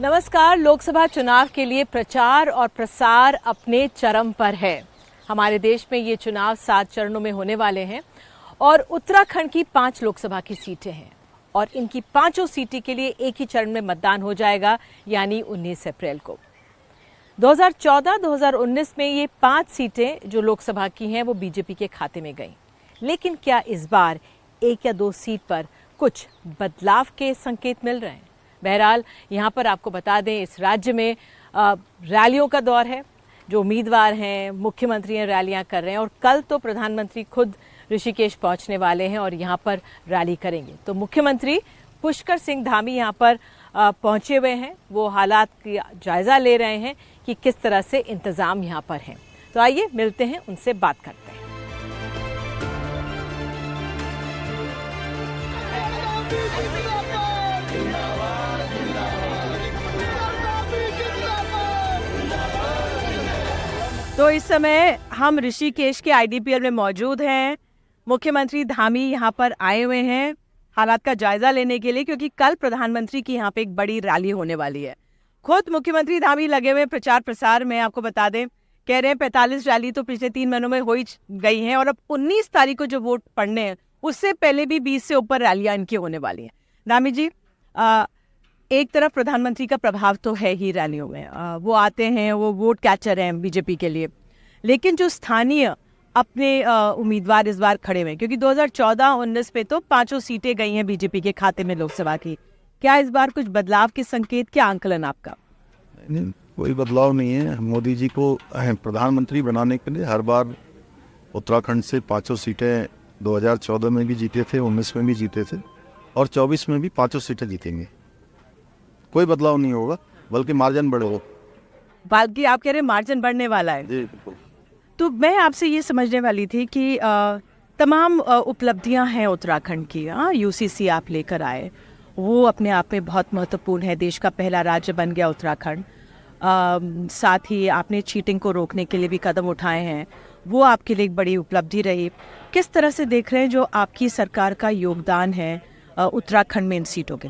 नमस्कार। लोकसभा चुनाव के लिए प्रचार और प्रसार अपने चरम पर है। हमारे देश में ये चुनाव 7 चरणों में होने वाले हैं और उत्तराखंड की 5 लोकसभा की सीटें हैं और इनकी 5 सीटें के लिए एक ही चरण में मतदान हो जाएगा, यानी 19 अप्रैल को। 2014-2019 में ये 5 सीटें जो लोकसभा की हैं वो बीजेपी के खाते में गईं। लेकिन क्या इस बार 1 या 2 सीट पर कुछ बदलाव के संकेत मिल रहे हैं? बहरहाल यहाँ पर आपको बता दें, इस राज्य में रैलियों का दौर है। जो उम्मीदवार हैं, मुख्यमंत्री हैं, रैलियां कर रहे हैं और कल तो प्रधानमंत्री खुद ऋषिकेश पहुंचने वाले हैं और यहाँ पर रैली करेंगे। तो मुख्यमंत्री पुष्कर सिंह धामी यहाँ पर पहुंचे हुए हैं। वो हालात का जायजा ले रहे हैं कि किस तरह से इंतजाम यहाँ पर हैं। तो आइए मिलते हैं, उनसे बात करते हैं। तो इस समय हम ऋषिकेश के आईडीपीएल में मौजूद हैं। मुख्यमंत्री धामी यहाँ पर आए हुए हैं हालात का जायजा लेने के लिए, क्योंकि कल प्रधानमंत्री की यहाँ पे एक बड़ी रैली होने वाली है। खुद मुख्यमंत्री धामी लगे हुए प्रचार प्रसार में। आपको बता दें, कह रहे हैं 45 रैली तो पिछले 3 महीनों में हो ही गई हैं और अब 19 तारीख को जो वोट पड़ने हैं उससे पहले भी 20 से ऊपर रैलियां इनकी होने वाली हैं। धामी जी, एक तरफ प्रधानमंत्री का प्रभाव तो है ही रैलियों में, वो आते हैं, वो वोट कैचर हैं बीजेपी के लिए, लेकिन जो स्थानीय अपने उम्मीदवार इस बार खड़े हुए, क्योंकि 2014-19 पे तो 5 सीटें गई हैं बीजेपी के खाते में लोकसभा की। क्या इस बार कुछ बदलाव के संकेत, क्या आंकलन आपका? नहीं, कोई बदलाव नहीं है। मोदी जी को प्रधानमंत्री बनाने के लिए हर बार उत्तराखंड से 5 सीटें 2014 में भी जीते थे, 19 में भी जीते थे और 24 में भी 5 सीटें जीतेंगे। कोई बदलाव नहीं होगा, बल्कि मार्जिन बढ़ेगा। बल्कि आप कह रहे हैं मार्जिन बढ़ने वाला है। जी बिल्कुल। तो मैं आपसे ये समझने वाली थी कि तमाम उपलब्धियां हैं उत्तराखंड की। यूसीसी आप लेकर आए, वो अपने आप में बहुत महत्वपूर्ण है। देश का पहला राज्य बन गया उत्तराखंड। साथ ही आपने चीटिंग को रोकने के लिए भी कदम उठाए हैं, वो आपके लिए एक बड़ी उपलब्धि रही। किस तरह से देख रहे हैं जो आपकी सरकार का योगदान है उत्तराखंड में इन सीटों के?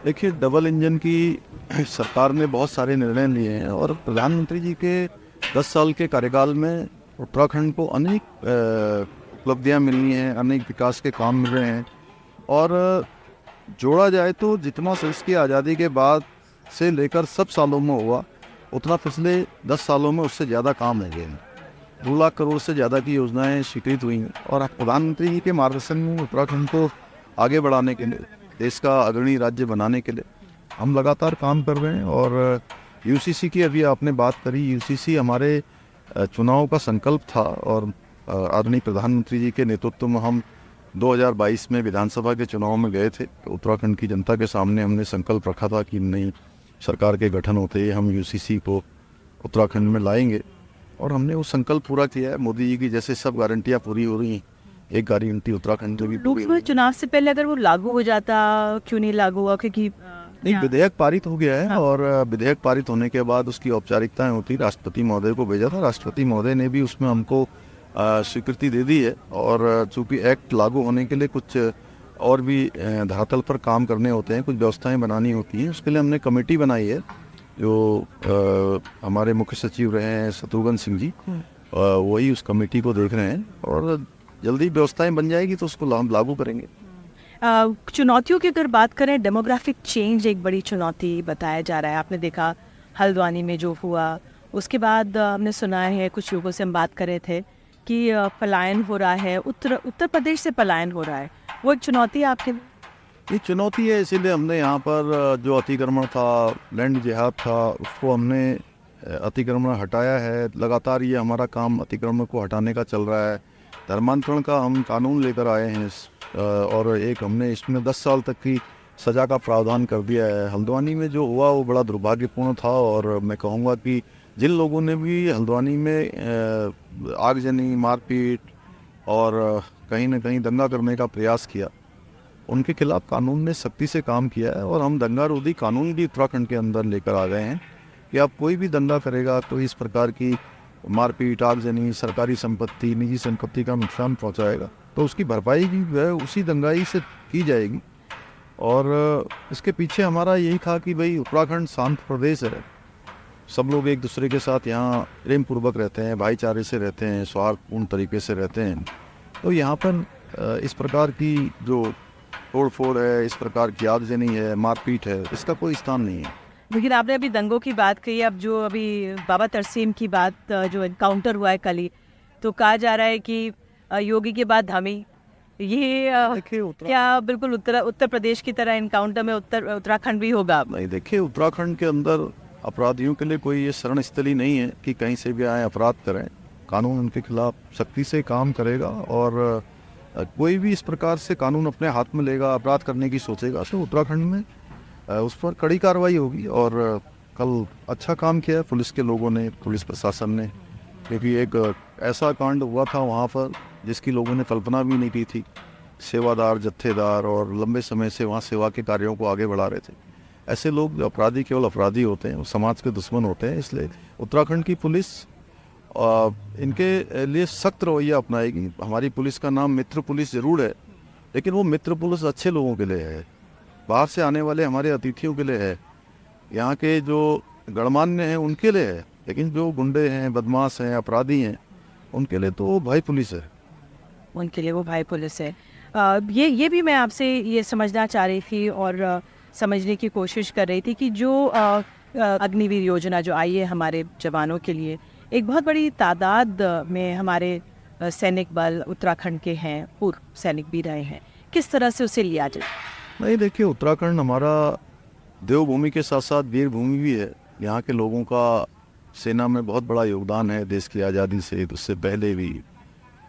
देखिए, डबल इंजन की सरकार ने बहुत सारे निर्णय लिए हैं और प्रधानमंत्री जी के 10 साल के कार्यकाल में उत्तराखंड को अनेक उपलब्धियां मिली हैं, अनेक विकास के काम मिल रहे हैं। और जोड़ा जाए तो जितना देश की आज़ादी के बाद से लेकर सब सालों में हुआ, उतना पिछले 10 सालों में उससे ज़्यादा काम हो गए हैं। 2 लाख करोड़ से ज़्यादा की योजनाएं स्वीकृत हुई हैं और प्रधानमंत्री जी के मार्गदर्शन में उत्तराखंड को आगे बढ़ाने के लिए, देश का अग्रणी राज्य बनाने के लिए हम लगातार काम कर रहे हैं। और यूसीसी की अभी आपने बात करी, यूसीसी हमारे चुनाव का संकल्प था और आदरणीय प्रधानमंत्री जी के नेतृत्व में हम 2022 में विधानसभा के चुनाव में गए थे। उत्तराखंड की जनता के सामने हमने संकल्प रखा था कि नई सरकार के गठन होते ही हम यूसीसी को उत्तराखंड में लाएंगे और हमने वो संकल्प पूरा किया है। मोदी जी की जैसे सब गारंटियाँ पूरी हो रही हैं, एक गारंटी उत्तराखंड में भी। लोकसभा चुनाव से पहले अगर वो लागू हो जाता, क्यों नहीं लागू हुआ? क्योंकि नहीं, विधेयक पारित हो गया है। और विधेयक पारित होने के बाद उसकी औपचारिकताएं होती, राष्ट्रपति महोदय को भेजा था। राष्ट्रपति महोदय ने भी उसमें हमको स्वीकृति दे दी है। और चूंकि एक्ट लागू होने के लिए कुछ और भी धरातल पर काम करने होते हैं, कुछ व्यवस्थाएं बनानी होती हैं, उसके लिए हमने कमेटी बनाई है जो हमारे मुख्य सचिव रहे हैं शत्रुघ्न सिंह जी, वही उस कमेटी को देख रहे हैं और जल्दी व्यवस्थाएं बन जाएगी तो उसको हम लागू करेंगे। चुनौतियों की अगर बात करें, डेमोग्राफिक चेंज एक बड़ी चुनौती बताया जा रहा है। आपने देखा हल्द्वानी में जो हुआ, उसके बाद हमने सुना है, कुछ लोगों से हम बात कर रहे थे कि पलायन हो रहा है, उत्तर प्रदेश से पलायन हो रहा है। वो एक चुनौती है आपके लिए? ये चुनौती है, इसीलिए हमने यहाँ पर जो अतिक्रमण था, लैंड जिहाद था, उसको हमने अतिक्रमण हटाया है। लगातार ये हमारा काम अतिक्रमण को हटाने का चल रहा है। धर्मांतरण का हम कानून लेकर आए हैं और एक हमने इसमें 10 साल तक की सज़ा का प्रावधान कर दिया है। हल्द्वानी में जो हुआ वो बड़ा दुर्भाग्यपूर्ण था और मैं कहूँगा कि जिन लोगों ने भी हल्द्वानी में आगजनी, मारपीट और कहीं ना कहीं दंगा करने का प्रयास किया, उनके खिलाफ कानून ने सख्ती से काम किया है। और हम दंगारोधी कानून भी उत्तराखंड के अंदर लेकर आ गए हैं कि अब कोई भी दंगा करेगा तो इस प्रकार की मारपीट, आगजनी, सरकारी संपत्ति, निजी संपत्ति का नुकसान पहुंचाएगा तो उसकी भरपाई भी वह उसी दंगाई से की जाएगी। और इसके पीछे हमारा यही था कि भाई उत्तराखंड शांत प्रदेश है, सब लोग एक दूसरे के साथ यहाँ प्रेम पूर्वक रहते हैं, भाईचारे से रहते हैं, स्वार्थपूर्ण तरीके से रहते हैं। तो यहाँ पर इस प्रकार की जो तोड़ फोड़ है, इस प्रकार की आगजनी है, मारपीट है, इसका कोई स्थान नहीं है। लेकिन आपने अभी दंगों की बात कही, अब जो अभी बाबा तरसीम की बात, जो एनकाउंटर हुआ है कल ही, तो कहा जा रहा है कि योगी के बाद धामी, ये देखिए क्या बिल्कुल उत्तर प्रदेश की तरह एनकाउंटर में उत्तराखंड भी होगा? नहीं, देखिए उत्तराखंड के अंदर अपराधियों के लिए कोई ये शरण स्थली नहीं है कि कहीं से भी आए अपराध करें। कानून उनके खिलाफ सख्ती से काम करेगा और कोई भी इस प्रकार से कानून अपने हाथ में लेगा, अपराध करने की सोचेगा, तो उत्तराखंड में उस पर कड़ी कार्रवाई होगी। और कल अच्छा काम किया पुलिस के लोगों ने, पुलिस प्रशासन ने, क्योंकि एक ऐसा कांड हुआ था वहाँ पर जिसकी लोगों ने कल्पना भी नहीं की थी। सेवादार, जत्थेदार और लंबे समय से वहाँ सेवा के कार्यों को आगे बढ़ा रहे थे। ऐसे लोग, अपराधी केवल अपराधी होते हैं, वो समाज के दुश्मन होते हैं। इसलिए उत्तराखंड की पुलिस इनके लिए सख्त रवैया अपनाएगी। हमारी पुलिस का नाम मित्र पुलिस ज़रूर है, लेकिन वो मित्र पुलिस अच्छे लोगों के लिए है, बाहर से आने वाले हमारे अतिथियों के लिए है, यहाँ के जो गणमान्य हैं उनके लिए है। लेकिन जो गुंडे हैं, बदमाश हैं, अपराधी हैं, उनके लिए तो वो भाई पुलिस है। उनके लिए वो भाई पुलिस है। ये भी मैं आपसे ये समझना चाह रही थी और समझने की कोशिश कर रही थी कि जो अग्निवीर योजना जो आई है हमारे जवानों के लिए, एक बहुत बड़ी तादाद में हमारे सैनिक बल उत्तराखंड के हैं, पूर्व सैनिक भी रहे हैं, किस तरह से उसे लिया जाए? नहीं, देखिए उत्तराखंड हमारा देवभूमि के साथ साथ वीर भूमि भी है। यहाँ के लोगों का सेना में बहुत बड़ा योगदान है, देश की आज़ादी से, उससे पहले भी,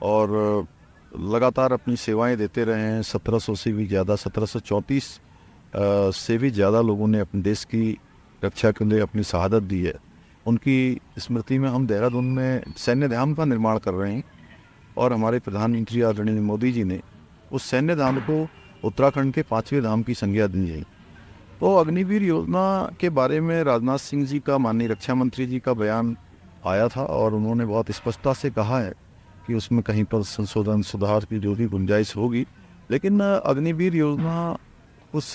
और लगातार अपनी सेवाएं देते रहे हैं। 1700 से भी ज़्यादा, 1734 से भी ज़्यादा लोगों ने अपने देश की रक्षा के लिए अपनी शहादत दी है। उनकी स्मृति में हम देहरादून में सैन्य धाम का निर्माण कर रहे हैं और हमारे प्रधानमंत्री आदरणीय मोदी जी ने उस सैन्य धाम को उत्तराखंड के 5वें धाम की संज्ञा दी है। तो अग्निवीर योजना के बारे में राजनाथ सिंह जी का, माननीय रक्षा मंत्री जी का बयान आया था और उन्होंने बहुत स्पष्टता से कहा है कि उसमें कहीं पर संशोधन, सुधार की जो भी गुंजाइश होगी। लेकिन अग्निवीर योजना उस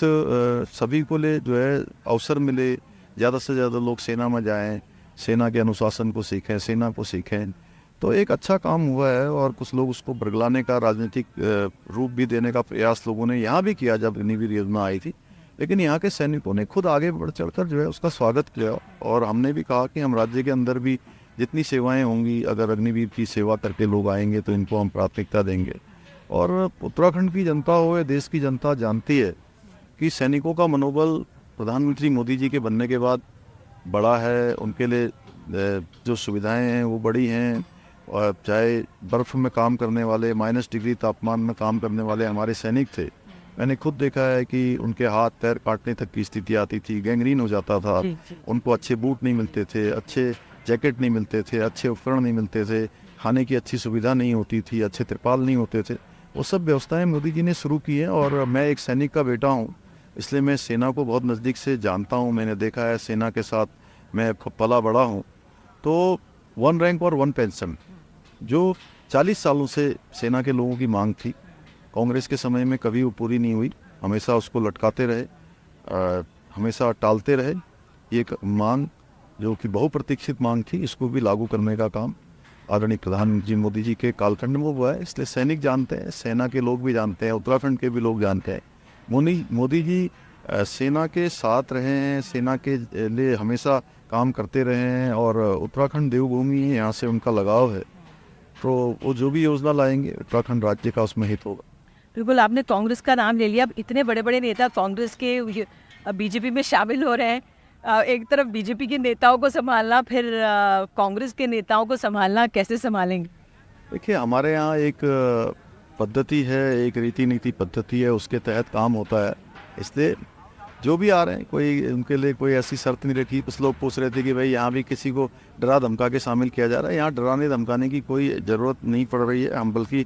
सभी को ले जो है अवसर मिले, ज़्यादा से ज़्यादा लोग सेना में जाएं, सेना के अनुशासन को सीखें, सेना को सीखें, तो एक अच्छा काम हुआ है। और कुछ लोग उसको बरगलाने का, राजनीतिक रूप भी देने का प्रयास लोगों ने यहाँ भी किया जब अग्निवीर योजना आई थी। लेकिन यहाँ के सैनिकों ने खुद आगे बढ़ चढ़कर जो है उसका स्वागत किया और हमने भी कहा कि हम राज्य के अंदर भी जितनी सेवाएं होंगी, अगर अग्निवीर की सेवा करके लोग आएंगे तो इनको हम प्राथमिकता देंगे। और उत्तराखंड की जनता हो या देश की जनता जानती है कि सैनिकों का मनोबल प्रधानमंत्री मोदी जी के बनने के बाद बड़ा है। उनके लिए जो सुविधाएं हैं वो बड़ी हैं। और चाहे बर्फ़ में काम करने वाले, -डिग्री तापमान में काम करने वाले हमारे सैनिक थे, मैंने खुद देखा है कि उनके हाथ पैर काटने तक की स्थिति आती थी, गैंग्रीन हो जाता था, उनको अच्छे बूट नहीं मिलते थे, अच्छे जैकेट नहीं मिलते थे, अच्छे उपकरण नहीं मिलते थे, खाने की अच्छी सुविधा नहीं होती थी, अच्छे त्रिपाल नहीं होते थे। वो सब व्यवस्थाएं मोदी जी ने शुरू की हैं। और मैं एक सैनिक का बेटा हूँ, इसलिए मैं सेना को बहुत नज़दीक से जानता हूँ। मैंने देखा है, सेना के साथ मैं पला बड़ा हूँ। तो 1 रैंक और 1 पेंशन जो 40 सालों से सेना के लोगों की मांग थी, कांग्रेस के समय में कभी वो पूरी नहीं हुई, हमेशा उसको लटकाते रहे, हमेशा टालते रहे। ये मांग जो कि बहुप्रतीक्षित मांग थी, इसको भी लागू करने का काम आदरणीय प्रधानमंत्री मोदी जी के कालखंड में हुआ है। इसलिए सैनिक जानते हैं, सेना के लोग भी जानते हैं, उत्तराखंड के भी लोग जानते हैं। मोदी जी सेना के साथ रहे हैं, सेना के लिए हमेशा काम करते रहे हैं और उत्तराखंड देवभूमि है, यहाँ से उनका लगाव है। तो वो जो भी योजना लाएंगे उत्तराखंड राज्य का उसमें हित होगा। बिल्कुल, आपने कांग्रेस का नाम ले लिया। अब इतने बड़े बड़े नेता कांग्रेस के बीजेपी में शामिल हो रहे हैं। एक तरफ बीजेपी के नेताओं को संभालना, फिर कांग्रेस के नेताओं को संभालना, कैसे संभालेंगे? देखिए, हमारे यहाँ एक पद्धति है, एक रीति नीति पद्धति है, उसके तहत काम होता है। इसलिए जो भी आ रहे हैं, कोई उनके लिए कोई ऐसी शर्त नहीं रखी। कुछ लोग पूछ रहे थे कि भाई यहाँ भी किसी को डरा धमका के शामिल किया जा रहा है। यहाँ डराने धमकाने की कोई ज़रूरत नहीं पड़ रही है। हम बल्कि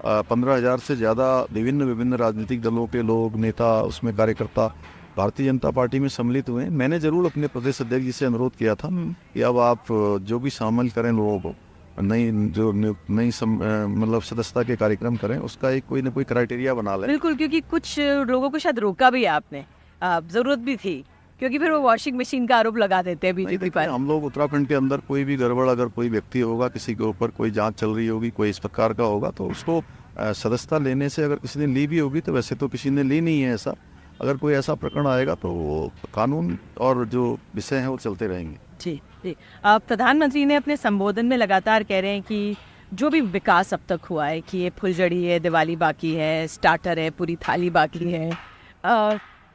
15,000 से ज़्यादा विभिन्न राजनीतिक दलों के लोग, नेता, उसमें कार्यकर्ता भारतीय जनता पार्टी में सम्मिलित हुए हैं। मैंने ज़रूर अपने प्रदेश अध्यक्ष जी से अनुरोध किया था कि अब आप जो भी शामिल करें लोगों को, मतलब सदस्यता के कार्यक्रम करें, उसका एक कोई ना कोई क्राइटेरिया बना लें। बिल्कुल, क्योंकि कुछ लोगों को शायद रोका भी है आपने, जरूरत भी थी, क्योंकि फिर वो वॉशिंग मशीन का आरोप लगा देते हैं नहीं, बीजेपी देखिए, पर। हम लोग उत्तराखंड के अंदर कोई भी गड़बड़, अगर कोई व्यक्ति होगा, किसी के ऊपर कोई जांच चल रही होगी, कोई इस प्रकार का होगा, तो उसको सदस्यता लेने से, अगर किसी ने ली भी होगी, तो वैसे तो किसी ने ली नहीं है ऐसा। अगर कोई ऐसा प्रकरण आएगा तो वो कानून और जो विषय हैं वो चलते रहेंगे। जी जी। प्रधानमंत्री ने अपने संबोधन में लगातार कह रहे हैं कि जो भी विकास अब तक हुआ है, कि ये फुलझड़ी है, दिवाली बाकी है, स्टार्टर है, पूरी थाली बाकी है,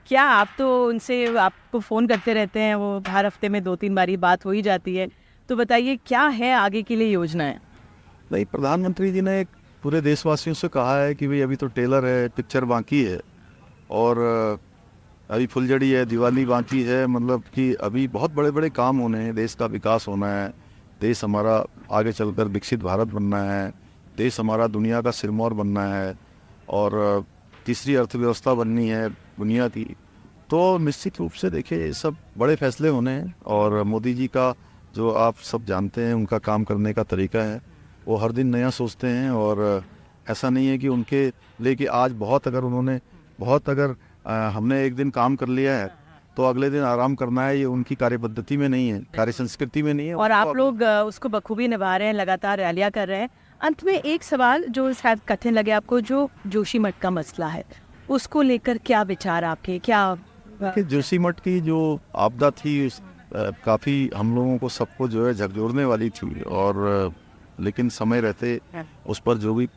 क्या आप तो उनसे, आपको फ़ोन करते रहते हैं, वो हर हफ्ते में 2-3 बारी बात हो ही जाती है, तो बताइए क्या है आगे के लिए योजनाएं? नहीं, प्रधानमंत्री जी ने पूरे देशवासियों से कहा है कि भाई अभी तो टेलर है, पिक्चर बाकी है, और अभी फुलझड़ी है, दिवाली बाकी है, मतलब कि अभी बहुत बड़े बड़े काम होने हैं, देश का विकास होना है, देश हमारा आगे चलकर विकसित भारत बनना है, देश हमारा दुनिया का सिरमौर बनना है, और तीसरी अर्थव्यवस्था बननी है दुनिया की। तो निश्चित रूप से देखिए, ये सब बड़े फैसले होने हैं, और मोदी जी का जो आप सब जानते हैं, उनका काम करने का तरीका है, वो हर दिन नया सोचते हैं, और ऐसा नहीं है कि उनके लेके आज अगर हमने एक दिन काम कर लिया है तो अगले दिन आराम करना है, ये उनकी कार्य पद्धति में नहीं है, कार्य संस्कृति में नहीं है। और आप लोग उसको बखूबी निभा रहे हैं, लगातार रैलियां कर रहे हैं। अंत में एक सवाल जो शायद कठिन लगे आपको, जो जोशीमठ का मसला है, उसको लेकर क्या विचार आपके, क्या? जोशीमठ की जो आपदा थी, काफ़ी हम लोगों को सबको जो है झकझोरने वाली थी, और लेकिन समय रहते उस पर जो भी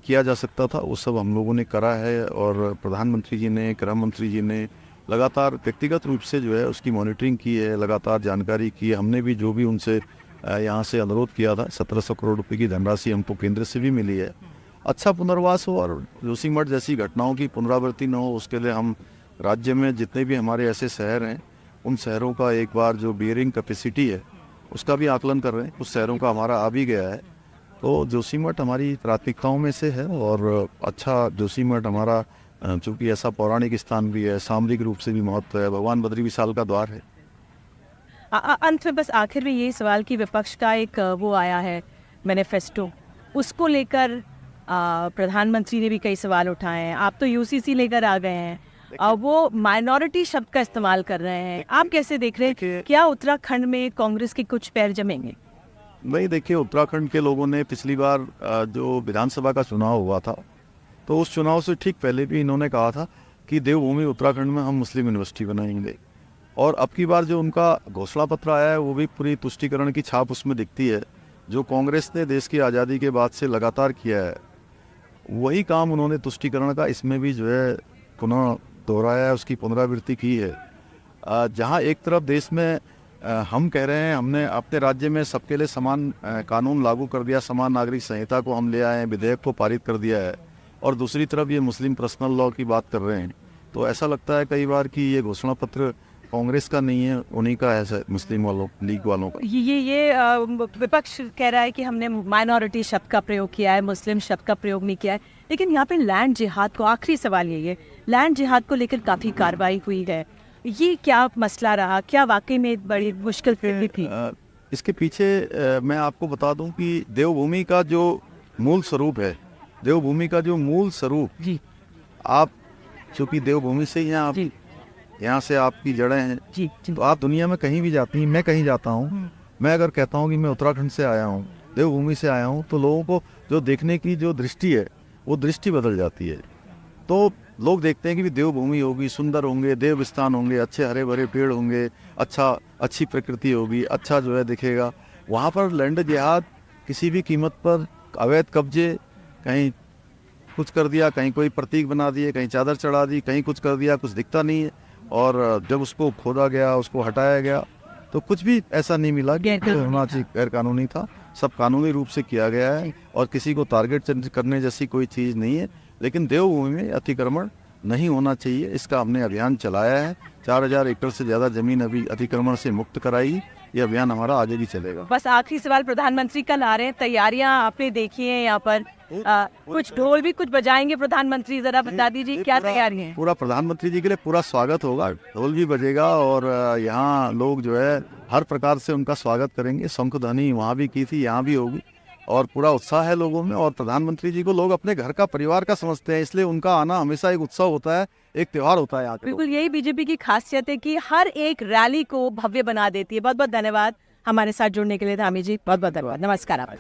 किया जा सकता था वो सब हम लोगों ने करा है, और प्रधानमंत्री जी ने, गृह मंत्री जी ने लगातार व्यक्तिगत रूप से जो है उसकी मॉनिटरिंग की है, लगातार जानकारी की है। हमने भी जो भी उनसे यहाँ से अनुरोध किया था, 1700 करोड़ रुपए की धनराशि हमको केंद्र से भी मिली है। अच्छा पुनर्वास हो और जोशीमठ जैसी घटनाओं की पुनरावृत्ति न हो, उसके लिए हम राज्य में जितने भी हमारे ऐसे शहर हैं, उन शहरों का एक बार जो बियरिंग कैपेसिटी है उसका भी आकलन कर रहे हैं। कुछ शहरों का हमारा आ भी गया है, तो जोशीमठ हमारी प्राथमिकताओं में से है। और अच्छा, जोशीमठ हमारा चूँकि ऐसा पौराणिक स्थान भी है, सामरिक रूप से भी महत्व है, भगवान बद्री विशाल का द्वार है। अंत में बस आखिर में ये सवाल कि विपक्ष का एक वो आया है मैनिफेस्टो, उसको लेकर प्रधानमंत्री ने भी कई सवाल उठाए हैं। आप तो यूसीसी लेकर आ गए हैं, वो माइनॉरिटी शब्द का इस्तेमाल कर रहे हैं, आप कैसे देख रहे हैं? क्या उत्तराखंड में कांग्रेस के कुछ पैर जमेंगे? नहीं, देखिए, उत्तराखंड के लोगों ने पिछली बार जो विधानसभा का चुनाव हुआ था, तो उस चुनाव से ठीक पहले भी इन्होंने कहा था कि देवभूमि उत्तराखंड में हम मुस्लिम यूनिवर्सिटी बनाएंगे। और अब की बार जो उनका घोषणा पत्र आया है, वो भी पूरी तुष्टीकरण की छाप उसमें दिखती है। जो कांग्रेस ने देश की आज़ादी के बाद से लगातार किया है, वही काम उन्होंने तुष्टीकरण का इसमें भी जो है पुनः दोहराया है, उसकी पुनरावृत्ति की है। जहाँ एक तरफ देश में हम कह रहे हैं, हमने अपने राज्य में सबके लिए समान कानून लागू कर दिया, समान नागरिक संहिता को हम ले आए हैं, विधेयक को पारित कर दिया है, और दूसरी तरफ ये मुस्लिम पर्सनल लॉ की बात कर रहे हैं। तो ऐसा लगता है कई बार कि ये घोषणा पत्र कांग्रेस का नहीं है, उन्हीं का है, मुस्लिम वालों, लीग वालों का। ये विपक्ष कह रहा है कि हमने माइनॉरिटी शब्द का प्रयोग किया है, मुस्लिम शब्द का प्रयोग नहीं किया है। लेकिन यहाँ पे लैंड जिहाद को, आखिरी सवाल ये लैंड जिहाद को लेकर काफ़ी कार्रवाई हुई है, ये क्या मसला रहा? क्या वाकई में बड़ी मुश्किल थी? इसके पीछे मैं आपको बता दूं कि देवभूमि का जो मूल स्वरूप है, देवभूमि का जो मूल स्वरूप जी, आप चूँकि देवभूमि से ही हैं, आप यहाँ से आपकी जड़ें हैं, जी, जी। तो आप दुनिया में कहीं भी जाती हैं, मैं कहीं जाता हूँ, मैं अगर कहता हूँ कि मैं उत्तराखंड से आया हूँ, देवभूमि से आया हूँ, तो लोगों को जो देखने की जो दृष्टि है, वो दृष्टि बदल जाती है। तो लोग देखते हैं कि भी देवभूमि होगी, सुंदर होंगे, देव स्थान होंगे, अच्छे हरे भरे पेड़ होंगे, अच्छी प्रकृति होगी, अच्छा जो है दिखेगा। वहाँ पर लैंड जिहाद, किसी भी कीमत पर अवैध कब्जे, कहीं कुछ कर दिया, कहीं कोई प्रतीक बना दिए, कहीं चादर चढ़ा दी, कहीं कुछ कर दिया, कुछ दिखता नहीं है। और जब उसको खोदा गया, उसको हटाया गया, तो कुछ भी ऐसा नहीं मिला कि होना चाहिए गैर कानूनी था। सब कानूनी रूप से किया गया है, और किसी को टारगेट करने जैसी कोई चीज़ नहीं है। लेकिन देवभूमि में अतिक्रमण नहीं होना चाहिए, इसका हमने अभियान चलाया है। 4000 एकड़ से ज़्यादा ज़मीन अभी अतिक्रमण से मुक्त कराई। ये अभियान हमारा आगे भी चलेगा। बस आखिरी सवाल, प्रधानमंत्री कल आ रहे हैं, तैयारियां आपने देखी हैं यहाँ पर, कुछ ढोल भी कुछ बजाएंगे प्रधानमंत्री, जरा बता दीजिए क्या तैयारी है? पूरा प्रधानमंत्री जी के लिए पूरा स्वागत होगा, ढोल भी बजेगा और यहाँ लोग जो है हर प्रकार से उनका स्वागत करेंगे। शंखध्वनि वहाँ भी की थी, यहाँ भी होगी और पूरा उत्साह है लोगों में। और प्रधानमंत्री जी को लोग अपने घर का, परिवार का समझते हैं, इसलिए उनका आना हमेशा एक उत्सव होता है, एक त्योहार होता है यहाँ के लोगों बिल्कुल, यही बीजेपी की खासियत है कि हर एक रैली को भव्य बना देती है। बहुत बहुत धन्यवाद हमारे साथ जुड़ने के लिए धामी जी, बहुत बहुत धन्यवाद, नमस्कार आप।